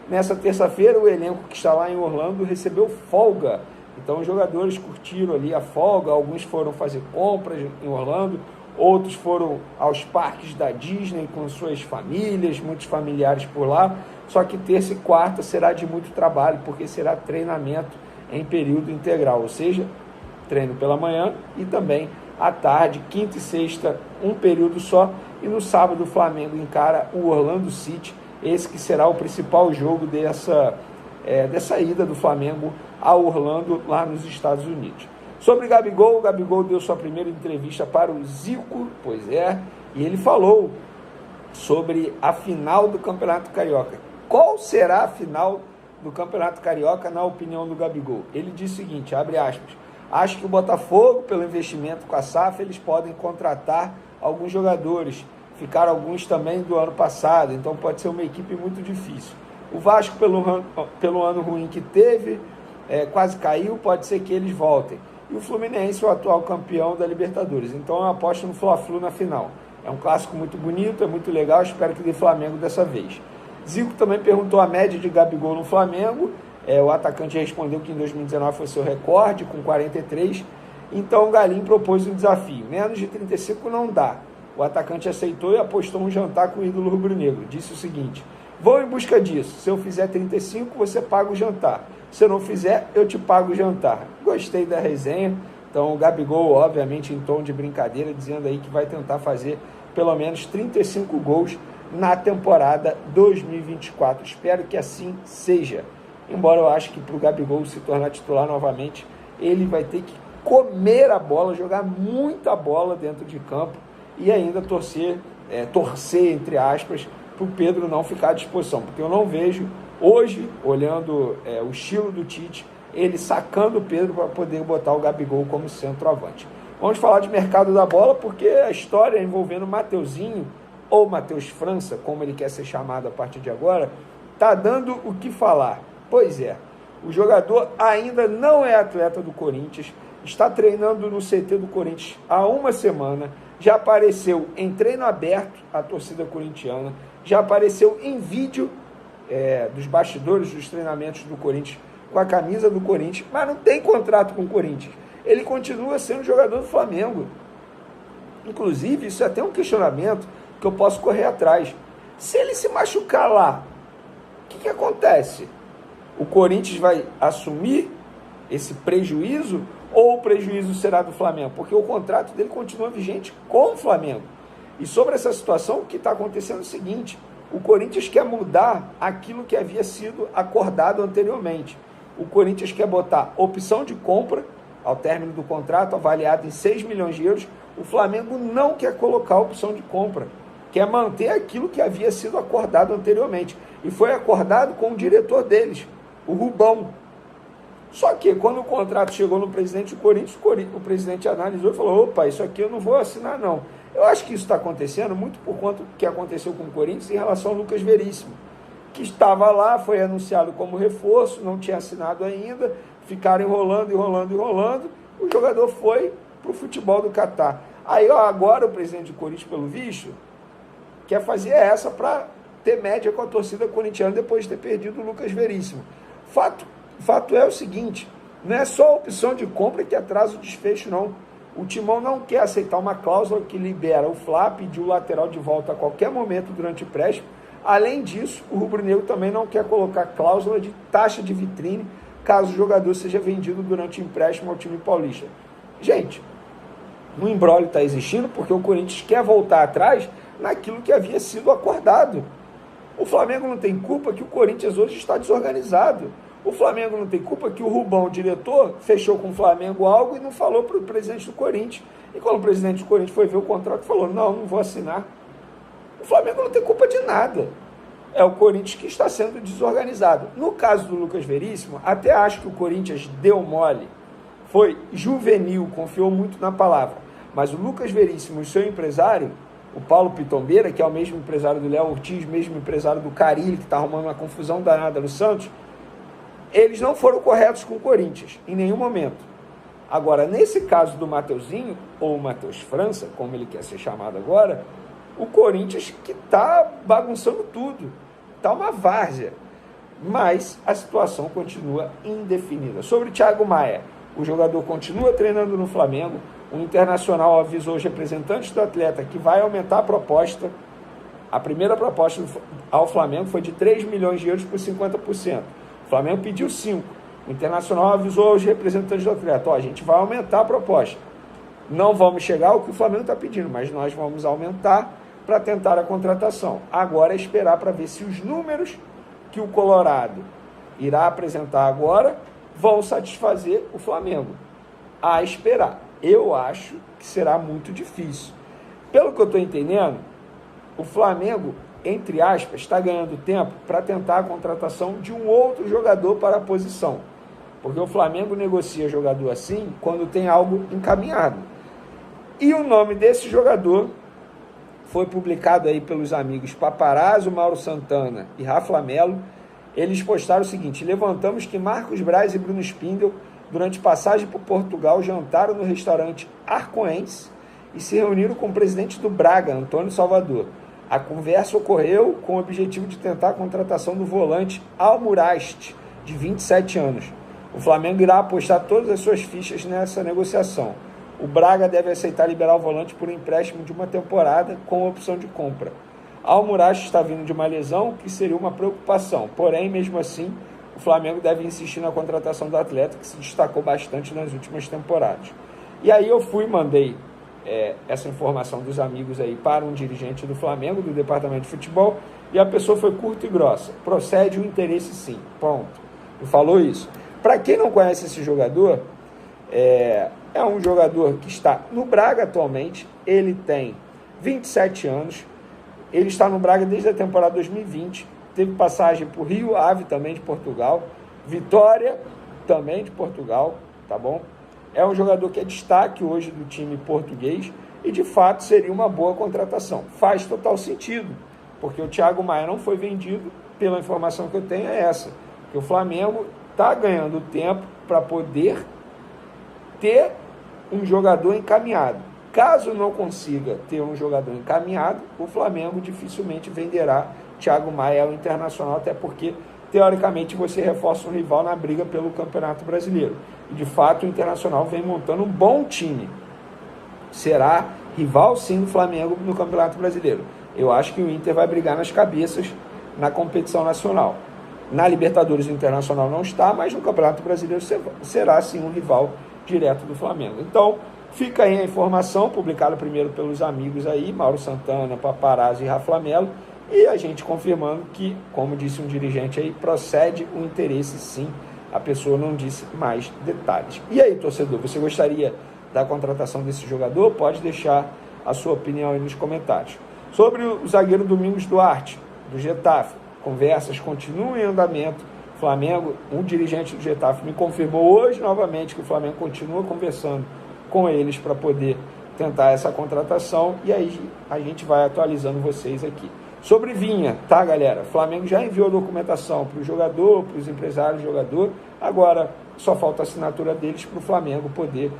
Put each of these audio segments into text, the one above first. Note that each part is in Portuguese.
Nessa terça-feira, o elenco que está lá em Orlando recebeu folga. Então, os jogadores curtiram ali a folga, alguns foram fazer compras em Orlando, outros foram aos parques da Disney com suas famílias, muitos familiares por lá. Só que terça e quarta será de muito trabalho, porque será treinamento em período integral, ou seja, treino pela manhã e também à tarde, quinta e sexta, um período só. E no sábado, o Flamengo encara o Orlando City, esse que será o principal jogo dessa ida do Flamengo a Orlando, lá nos Estados Unidos. Sobre o Gabigol deu sua primeira entrevista para o Zico, pois é, e ele falou sobre a final do Campeonato Carioca. Qual será a final do Campeonato Carioca, na opinião do Gabigol? Ele disse o seguinte, abre aspas, acho que o Botafogo, pelo investimento com a SAF, eles podem contratar alguns jogadores, ficaram alguns também do ano passado, então pode ser uma equipe muito difícil. O Vasco, pelo ano ruim que teve, quase caiu, pode ser que eles voltem. E o Fluminense, o atual campeão da Libertadores. Então eu aposto no Fla-Flu na final. É um clássico muito bonito, é muito legal, espero que dê Flamengo dessa vez. Zico também perguntou a média de Gabigol no Flamengo. O atacante respondeu que em 2019 foi seu recorde, com 43. Então o Galinho propôs um desafio. Menos de 35 não dá. O atacante aceitou e apostou um jantar com o ídolo rubro-negro. Disse o seguinte, vou em busca disso. Se eu fizer 35, você paga o jantar. Se eu não fizer, eu te pago o jantar. Gostei da resenha. Então o Gabigol, obviamente, em tom de brincadeira, dizendo aí que vai tentar fazer pelo menos 35 gols na temporada 2024. Espero que assim seja. Embora eu acho que para o Gabigol se tornar titular novamente, ele vai ter que comer a bola, jogar muita bola dentro de campo e ainda torcer, entre aspas, para o Pedro não ficar à disposição. Porque eu não vejo hoje, olhando o estilo do Tite, ele sacando o Pedro para poder botar o Gabigol como centroavante. Vamos falar de mercado da bola, porque a história envolvendo Mateuzinho, ou Matheus França, como ele quer ser chamado a partir de agora, está dando o que falar. Pois é, o jogador ainda não é atleta do Corinthians, está treinando no CT do Corinthians há uma semana, já apareceu em treino aberto a torcida corintiana, já apareceu em vídeo dos bastidores dos treinamentos do Corinthians com a camisa do Corinthians, mas não tem contrato com o Corinthians. Ele continua sendo jogador do Flamengo. Inclusive, isso é até um questionamento que eu posso correr atrás. Se ele se machucar lá, o que acontece? O Corinthians vai assumir esse prejuízo ou o prejuízo será do Flamengo? Porque o contrato dele continua vigente com o Flamengo. E sobre essa situação, o que está acontecendo é o seguinte, o Corinthians quer mudar aquilo que havia sido acordado anteriormente. O Corinthians quer botar opção de compra ao término do contrato, avaliado em 6 milhões de euros. O Flamengo não quer colocar opção de compra, quer manter aquilo que havia sido acordado anteriormente. E foi acordado com o diretor deles, o Rubão. Só que quando o contrato chegou no presidente do Corinthians, o presidente analisou e falou, opa, isso aqui eu não vou assinar não. Eu acho que isso está acontecendo muito por conta do que aconteceu com o Corinthians em relação ao Lucas Veríssimo, que estava lá, foi anunciado como reforço, não tinha assinado ainda, ficaram enrolando, o jogador foi para o futebol do Catar. Aí agora o presidente do Corinthians, pelo visto, quer fazer essa para ter média com a torcida corintiana depois de ter perdido o Lucas Veríssimo. Fato é o seguinte, não é só a opção de compra que atrasa o desfecho, não. O Timão não quer aceitar uma cláusula que libera o Fla, pedir o lateral de volta a qualquer momento durante o empréstimo. Além disso, o rubro-negro também não quer colocar cláusula de taxa de vitrine caso o jogador seja vendido durante o empréstimo ao time paulista. Gente, um imbróglio está existindo porque o Corinthians quer voltar atrás naquilo que havia sido acordado. O Flamengo não tem culpa que o Corinthians hoje está desorganizado. O Flamengo não tem culpa que o Rubão, o diretor, fechou com o Flamengo algo e não falou para o presidente do Corinthians. E quando o presidente do Corinthians foi ver o contrato, falou, não vou assinar. O Flamengo não tem culpa de nada. É o Corinthians que está sendo desorganizado. No caso do Lucas Veríssimo, até acho que o Corinthians deu mole. Foi juvenil, confiou muito na palavra. Mas o Lucas Veríssimo e seu empresário, o Paulo Pitombeira, que é o mesmo empresário do Léo Ortiz, mesmo empresário do Carille, que está arrumando uma confusão danada no Santos, eles não foram corretos com o Corinthians, em nenhum momento. Agora, nesse caso do Mateuzinho, ou Matheus França, como ele quer ser chamado agora, o Corinthians que está bagunçando tudo, está uma várzea. mas a situação continua indefinida. Sobre o Thiago Maia, o jogador continua treinando no Flamengo, o Internacional avisou os representantes do atleta que vai aumentar a proposta. A primeira proposta ao Flamengo foi de 3 milhões de euros por 50%. O Flamengo pediu 5. O Internacional avisou aos representantes do atleta, a gente vai aumentar a proposta. Não vamos chegar ao que o Flamengo está pedindo, mas nós vamos aumentar para tentar a contratação. Agora é esperar para ver se os números que o Colorado irá apresentar agora vão satisfazer o Flamengo. A esperar. Eu acho que será muito difícil. Pelo que eu estou entendendo, o Flamengo, entre aspas, está ganhando tempo para tentar a contratação de um outro jogador para a posição. Porque o Flamengo negocia jogador assim quando tem algo encaminhado. E o nome desse jogador foi publicado aí pelos amigos Paparazzo, Mauro Santana e Rafa Melo. Eles postaram o seguinte: levantamos que Marcos Braz e Bruno Spindel, durante passagem por Portugal, jantaram no restaurante Arcoense e se reuniram com o presidente do Braga, Antônio Salvador. A conversa ocorreu com o objetivo de tentar a contratação do volante Almuraste, de 27 anos. O Flamengo irá apostar todas as suas fichas nessa negociação. O Braga deve aceitar liberar o volante por um empréstimo de uma temporada com opção de compra. Almuraste está vindo de uma lesão que seria uma preocupação, porém, mesmo assim, o Flamengo deve insistir na contratação do atleta, que se destacou bastante nas últimas temporadas. E aí eu mandei essa informação dos amigos aí para um dirigente do Flamengo, do departamento de futebol, e a pessoa foi curta e grossa. Procede o interesse sim, ponto. E falou isso. Para quem não conhece esse jogador, é um jogador que está no Braga atualmente, ele tem 27 anos, ele está no Braga desde a temporada 2020, teve passagem por Rio Ave também de Portugal, Vitória também de Portugal, tá bom? É um jogador que é destaque hoje do time português e de fato seria uma boa contratação. Faz total sentido, porque o Thiago Maia não foi vendido, pela informação que eu tenho é essa, que o Flamengo está ganhando tempo para poder ter um jogador encaminhado. Caso não consiga ter um jogador encaminhado, o Flamengo dificilmente venderá Thiago Maia ao Internacional, até porque, teoricamente, você reforça um rival na briga pelo Campeonato Brasileiro. E, de fato, o Internacional vem montando um bom time. Será rival, sim, do Flamengo no Campeonato Brasileiro. Eu acho que o Inter vai brigar nas cabeças na competição nacional. Na Libertadores, o Internacional não está, mas no Campeonato Brasileiro será, sim, um rival direto do Flamengo. Então, fica aí a informação, publicada primeiro pelos amigos aí, Mauro Santana, Paparazzo e Rafa Melo, e a gente confirmando que, como disse um dirigente aí, procede o interesse sim, a pessoa não disse mais detalhes. E aí, torcedor, você gostaria da contratação desse jogador? Pode deixar a sua opinião aí nos comentários. Sobre o zagueiro Domingos Duarte, do Getafe, conversas continuam em andamento. Flamengo, um dirigente do Getafe me confirmou hoje novamente que o Flamengo continua conversando com eles para poder tentar essa contratação, e aí a gente vai atualizando vocês aqui. Sobre Vinha, tá, galera? O Flamengo já enviou a documentação para o jogador, para os empresários do jogador, agora só falta a assinatura deles para o Flamengo poder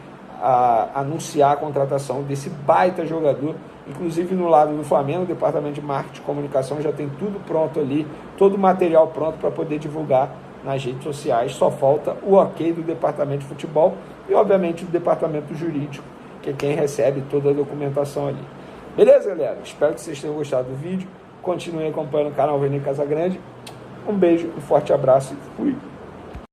anunciar a contratação desse baita jogador. Inclusive no lado do Flamengo, o departamento de marketing e comunicação já tem tudo pronto ali, todo o material pronto para poder divulgar nas redes sociais. Só falta o ok do departamento de futebol e, obviamente, do departamento jurídico, que é quem recebe toda a documentação ali. Beleza, galera? Espero que vocês tenham gostado do vídeo. Continuem acompanhando o canal Vene Casagrande. Um beijo, um forte abraço e fui!